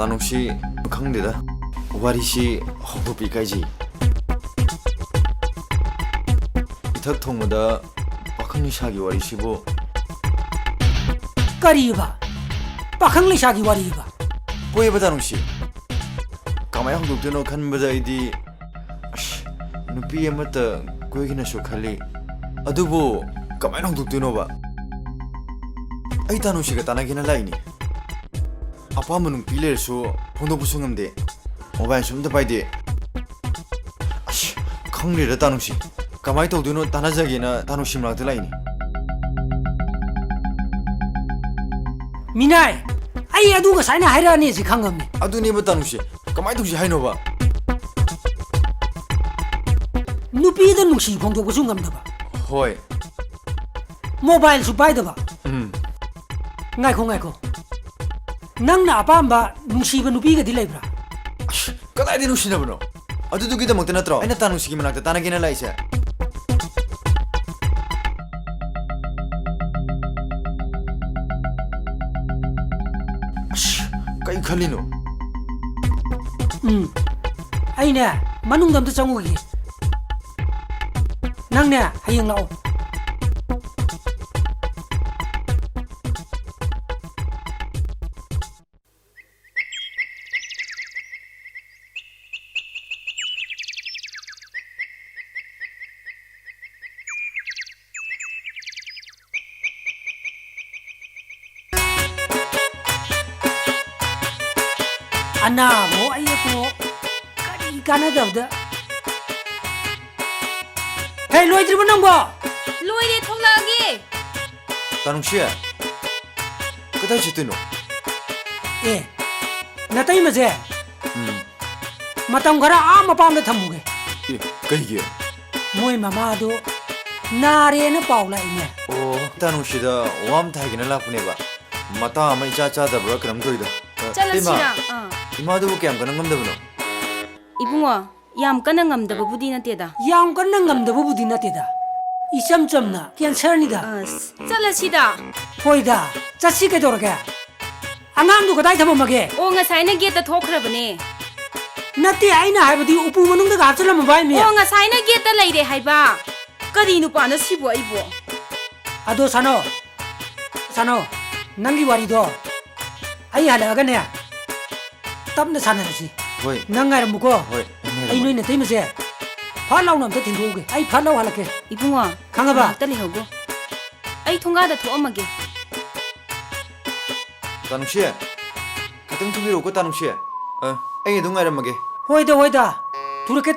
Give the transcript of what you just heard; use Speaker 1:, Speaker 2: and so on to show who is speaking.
Speaker 1: तानुशी खंगदेदा वारीशी हौदोपी काइजी इथक थोंगदा पाखंग निशागी वारीशीबो
Speaker 2: करीबा पाखंग निशागी वारीबा
Speaker 1: कोई तानुशी कमाय हौदोक्तनो खनबदा इदी नुपी अमता कोइगिनासु खली अदुबो कमाय हौदोक्तनोबा आई तानुशीगा तानागिना लाइनी अपाम नुपी लेरसु फोंदोबसु ngamde मोबाइल सुमदा पाइदे खंगलेदा तानुशी कमाय तौदुनो तानाजागेना तानुशी मनाक्ता लाइनी
Speaker 2: मिनाय आई अदु गसाइना हाइरानी जि खंगमने
Speaker 1: अदुनेबा तानुशी कमाय तौसी हाइनोबा
Speaker 2: नुपीदा नुसी फोंदोबसु ngamदबा
Speaker 1: होय
Speaker 2: मोबाइल सु पाइदबा ngaikhो nangna apamba nungsiba nupiga di laibra
Speaker 1: कदाय दिन उसिनबनो अदुदुगिदमक्त नत्रो अइना तानुशीगी मनाक्ता तानागिना लाइसे कई खलिनो
Speaker 2: aina manung damta changugi nangna hayang lao Ana mo ayo kari kana davda Hey loi dribu nangbo
Speaker 3: loi de tholagi
Speaker 1: तानुशी कदाय चितनो
Speaker 2: A natai maje matam khara a mapam da thamuge
Speaker 1: कहिगे
Speaker 2: moi mama do nare na paula ine
Speaker 1: ओ तानुशीदा वाम थागिना लापनेबा मता अमै चाचा दब्रा क्रम तोइदा
Speaker 3: chalasina
Speaker 1: इमादुबो क्याम कन ngamdabno
Speaker 3: ibungo yam kana ngamdaba budi na teda
Speaker 2: yang kan nangam da budi na teda isam chamna cancer ni da
Speaker 3: chalasida
Speaker 2: hoida chachi ke dorga angam du kadai thamo mage
Speaker 3: o nga saina gate ta thokhrabane
Speaker 2: nati aina haibadi upu manung da gapchala mobile me
Speaker 3: o nga saina gate ta leire haiba kari nu pa na sibo aibo
Speaker 2: ado sano nangi wari do ai hala ga ne tabna sanarasi
Speaker 1: होय
Speaker 2: nangar muko
Speaker 1: होय
Speaker 2: ai noi na teimase phalau nam ta thingouge ai phalau halake
Speaker 3: ibungo
Speaker 2: khangaba
Speaker 3: ta lehogo ai thonga da thoamage
Speaker 1: तानुशी खतम तुमिरो को तानुशी ए dung ngai ramage
Speaker 2: hoida turake